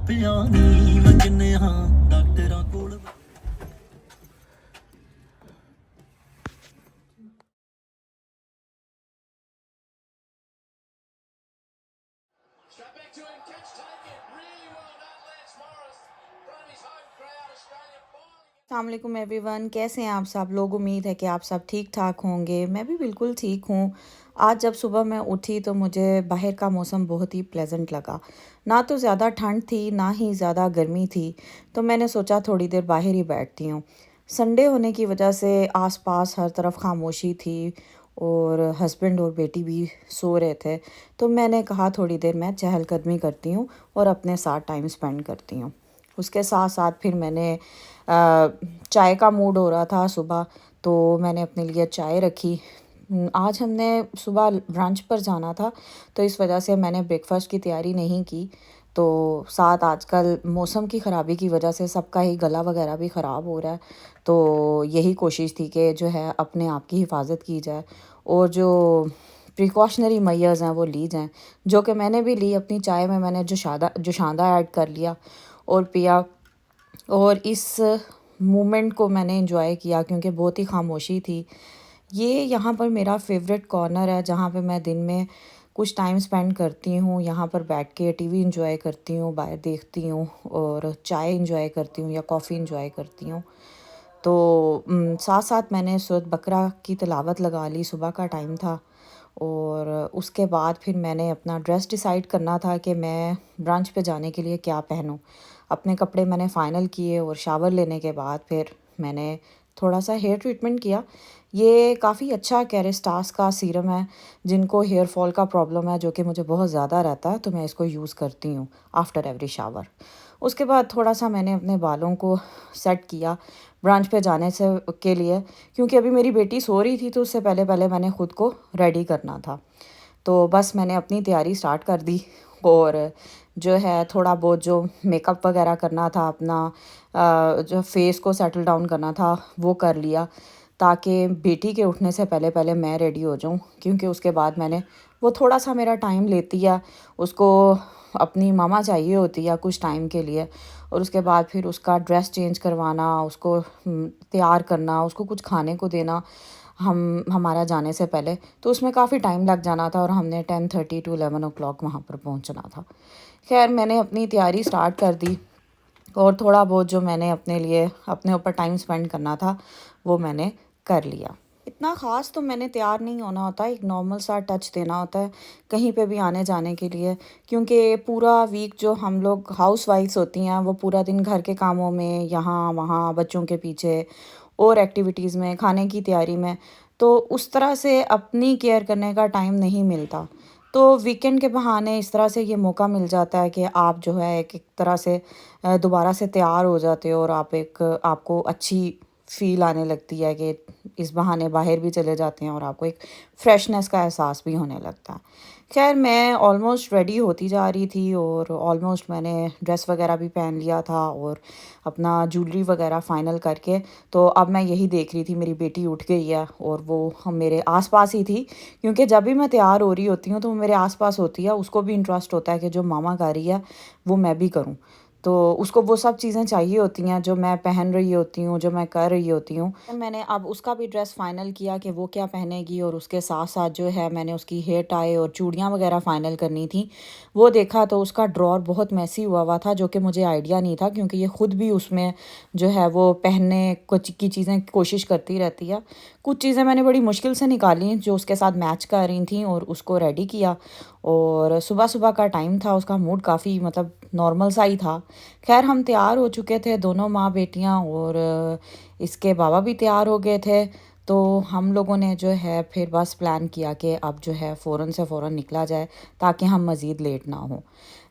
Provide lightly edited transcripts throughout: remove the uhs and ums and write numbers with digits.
ਪਿਆ ਨੀ ਮੈਂ ਕਿੰਨੇ ਹਾਂ ਡਾਕਟਰਾਂ ਕੋਲ अस्सलाम एवरीवन, कैसे हैं आप सब लोग। उम्मीद है कि आप सब ठीक ठाक होंगे। मैं भी बिल्कुल ठीक हूँ। आज जब सुबह मैं उठी तो मुझे बाहर का मौसम बहुत ही प्लेजेंट लगा। ना तो ज़्यादा ठंड थी ना ही ज़्यादा गर्मी थी, तो मैंने सोचा थोड़ी देर बाहर ही बैठती हूँ। संडे होने की वजह से आसपास हर तरफ खामोशी थी और हस्बैंड और बेटी भी सो रहे थे, तो मैंने कहा थोड़ी देर मैं चहलकदमी करती हूँ और अपने साथ टाइम स्पेंड करती हूँ। उसके साथ साथ फिर मैंने चाय का मूड हो रहा था सुबह, तो मैंने अपने लिए चाय रखी। आज हमने सुबह ब्रंच पर जाना था, तो इस वजह से मैंने ब्रेकफास्ट की तैयारी नहीं की। तो साथ आजकल मौसम की ख़राबी की वजह से सबका ही गला वगैरह भी ख़राब हो रहा है, तो यही कोशिश थी कि जो है अपने आप की हिफाजत की जाए और जो प्रिकॉशनरी मेजर्स हैं वो ली जाएं, जो कि मैंने भी ली। अपनी चाय में मैंने जोशांदा ऐड कर लिया और पिया, और इस मोमेंट को मैंने एंजॉय किया क्योंकि बहुत ही खामोशी थी। ये यहाँ पर मेरा फेवरेट कॉर्नर है जहाँ पे मैं दिन में कुछ टाइम स्पेंड करती हूँ। यहाँ पर बैठ के टीवी एंजॉय करती हूँ, बाहर देखती हूँ और चाय एंजॉय करती हूँ या कॉफ़ी एंजॉय करती हूँ। तो साथ साथ मैंने सूरत बकरा की तिलावत लगा ली। सुबह का टाइम था और उसके बाद फिर मैंने अपना ड्रेस डिसाइड करना था कि मैं ब्रंच पे जाने के लिए क्या पहनूं। अपने कपड़े मैंने फ़ाइनल किए और शावर लेने के बाद फिर मैंने थोड़ा सा हेयर ट्रीटमेंट किया। ये काफ़ी अच्छा कैरेस्टास का सीरम है। जिनको हेयर फॉल का प्रॉब्लम है, जो कि मुझे बहुत ज़्यादा रहता है, तो मैं इसको यूज़ करती हूँ आफ्टर एवरी शावर। उसके बाद थोड़ा सा मैंने अपने बालों को सेट किया ब्रांच पे जाने से के लिए, क्योंकि अभी मेरी बेटी सो रही थी, तो उससे पहले पहले मैंने ख़ुद को रेडी करना था। तो बस मैंने अपनी तैयारी स्टार्ट कर दी और जो है थोड़ा बहुत जो मेकअप वगैरह करना था, अपना जो फेस को सेटल डाउन करना था वो कर लिया, ताकि बेटी के उठने से पहले पहले मैं रेडी हो जाऊं। क्योंकि उसके बाद मैंने वो थोड़ा सा मेरा टाइम लेती है, उसको अपनी मामा चाहिए होती है कुछ टाइम के लिए, और उसके बाद फिर उसका ड्रेस चेंज करवाना, उसको तैयार करना, उसको कुछ खाने को देना हमारा जाने से पहले, तो उसमें काफ़ी टाइम लग जाना था और हमने 10:30 टू 11 o'clock वहाँ पर पहुँचना था। खैर मैंने अपनी तैयारी स्टार्ट कर दी और थोड़ा बहुत जो मैंने अपने लिए अपने ऊपर टाइम स्पेंड करना था वो मैंने कर लिया। इतना ख़ास तो मैंने तैयार नहीं होना होता, एक नॉर्मल सा टच देना होता है कहीं पे भी आने जाने के लिए। क्योंकि पूरा वीक जो हम लोग हाउस वाइफ्स होती हैं वो पूरा दिन घर के कामों में, यहाँ वहाँ बच्चों के पीछे और एक्टिविटीज़ में, खाने की तैयारी में, तो उस तरह से अपनी केयर करने का टाइम नहीं मिलता। तो वीकेंड के बहाने इस तरह से ये मौका मिल जाता है कि आप जो है एक एक तरह से दोबारा से तैयार हो जाते हो और आपको अच्छी फ़ील आने लगती है कि इस बहाने बाहर भी चले जाते हैं और आपको एक फ्रेशनेस का एहसास भी होने लगता है। खैर मैं ऑलमोस्ट रेडी होती जा रही थी और ऑलमोस्ट मैंने ड्रेस वगैरह भी पहन लिया था और अपना ज्वेलरी वगैरह फ़ाइनल करके, तो अब मैं यही देख रही थी मेरी बेटी उठ गई है और वो हम मेरे आसपास ही थी। क्योंकि जब भी मैं तैयार हो रही होती हूँ तो वो मेरे आसपास होती है, उसको भी इंटरेस्ट होता है कि जो मामा कर रही है वो मैं भी करूँ। तो उसको वो सब चीज़ें चाहिए होती हैं जो मैं पहन रही होती हूँ, जो मैं कर रही होती हूँ। मैंने अब उसका भी ड्रेस फ़ाइनल किया कि वो क्या पहनेगी, और उसके साथ साथ जो है मैंने उसकी हेयर टाई और चूड़ियाँ वगैरह फ़ाइनल करनी थी। वो देखा तो उसका ड्रॉर बहुत मैसी हुआ था, जो कि मुझे आइडिया नहीं था, क्योंकि ये ख़ुद भी उसमें जो है वो पहनने कुछ की चीज़ें कोशिश करती रहती है। कुछ चीज़ें मैंने बड़ी मुश्किल से निकाली जो उसके साथ मैच कर रही थी और उसको रेडी किया। और सुबह सुबह का टाइम था, उसका मूड काफ़ी मतलब नॉर्मल सा ही था। खैर हम तैयार हो चुके थे दोनों माँ बेटियाँ, और इसके बाबा भी तैयार हो गए थे। तो हम लोगों ने जो है फिर बस प्लान किया कि अब जो है फ़ौरन से फ़ौरन निकला जाए ताकि हम मज़ीद लेट ना हो।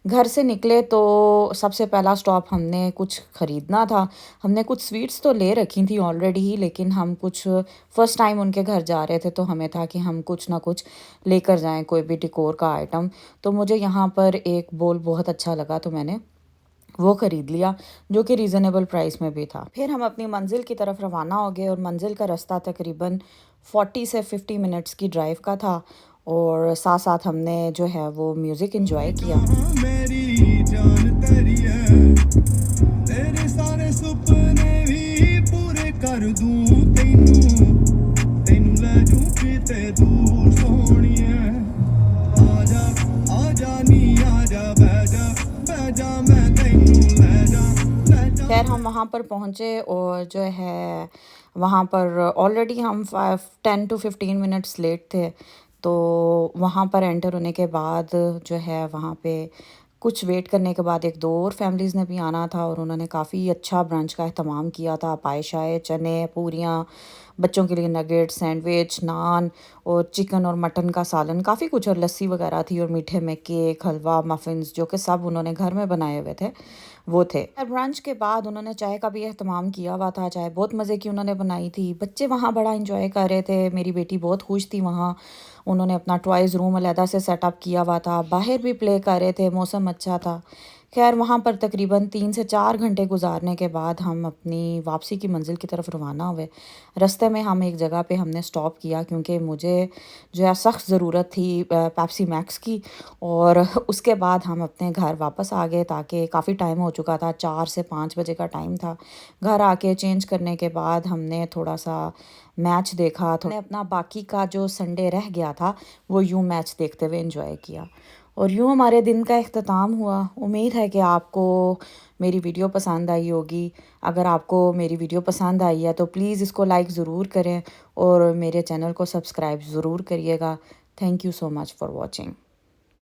घर से निकले तो सबसे पहला स्टॉप हमने कुछ ख़रीदना था। हमने कुछ स्वीट्स तो ले रखी थी ऑलरेडी ही, लेकिन हम कुछ फ़र्स्ट टाइम उनके घर जा रहे थे, तो हमें था कि हम कुछ ना कुछ लेकर जाएं, कोई भी डेकोर का आइटम। तो मुझे यहाँ पर एक बोल बहुत अच्छा लगा, तो मैंने वो ख़रीद लिया, जो कि रीज़नेबल प्राइस में भी था। फिर हम अपनी मंज़िल की तरफ रवाना हो गए और मंज़िल का रास्ता तकरीबन 40 से 50 मिनट्स की ड्राइव का था, और साथ साथ हमने जो है वो म्यूज़िक एंजॉय किया। जान तेरी है तेरे सारे सुपने भी पूरे कर दूं तेनू तेनू ले जूं किते दूर सोहणिए आजा आजा नी आजा बह जा मैं तेनू ले जा खैर हम वहाँ पर पहुँचे और जो है वहाँ पर ऑलरेडी हम 10 to 15 मिनट्स लेट थे। तो वहाँ पर एंटर होने के बाद जो है वहाँ पे कुछ वेट करने के बाद एक दो और फैमिलीज़ ने भी आना था और उन्होंने काफ़ी अच्छा ब्रंच का एहतमाम किया था। पाए शाए, चने, पूरियाँ, बच्चों के लिए नगेट्स, सैंडविच, नान और चिकन और मटन का सालन, काफ़ी कुछ और लस्सी वगैरह थी और मीठे में केक, हलवा, मफ़िन्स जो कि सब उन्होंने घर में बनाए हुए थे, वो थे। और ब्रंच के बाद उन्होंने चाय का भी एहतमाम किया हुआ था। चाय बहुत मज़े की उन्होंने बनाई थी। बच्चे वहाँ बड़ा एंजॉय कर रहे थे। मेरी बेटी बहुत खुश थी वहाँ। उन्होंने अपना टॉयज़ रूम अलहदा से सेटअप किया हुआ था। बाहर भी प्ले कर रहे थे, मौसम अच्छा था। खैर वहाँ पर तकरीबन 3 से 4 घंटे गुज़ारने के बाद हम अपनी वापसी की मंज़िल की तरफ रवाना हुए। रास्ते में हम एक जगह पे हमने स्टॉप किया क्योंकि मुझे जो है सख्त ज़रूरत थी पेप्सी मैक्स की और उसके बाद हम अपने घर वापस आ गए ताकि काफ़ी टाइम हो चुका था, 4 से 5 बजे का टाइम था। घर आके चेंज करने के बाद हमने थोड़ा-सा मैच देखा। हमने अपना बाकी का जो संडे रह गया था, वो यूँ मैच देखते हुए एंजॉय किया। और यूँ हमारे दिन का इख्तिताम हुआ। उम्मीद है कि आपको मेरी वीडियो पसंद आई होगी। अगर आपको मेरी वीडियो पसंद आई है तो प्लीज़ इसको लाइक ज़रूर करें और मेरे चैनल को सब्सक्राइब ज़रूर करिएगा। Thank you so much for watching.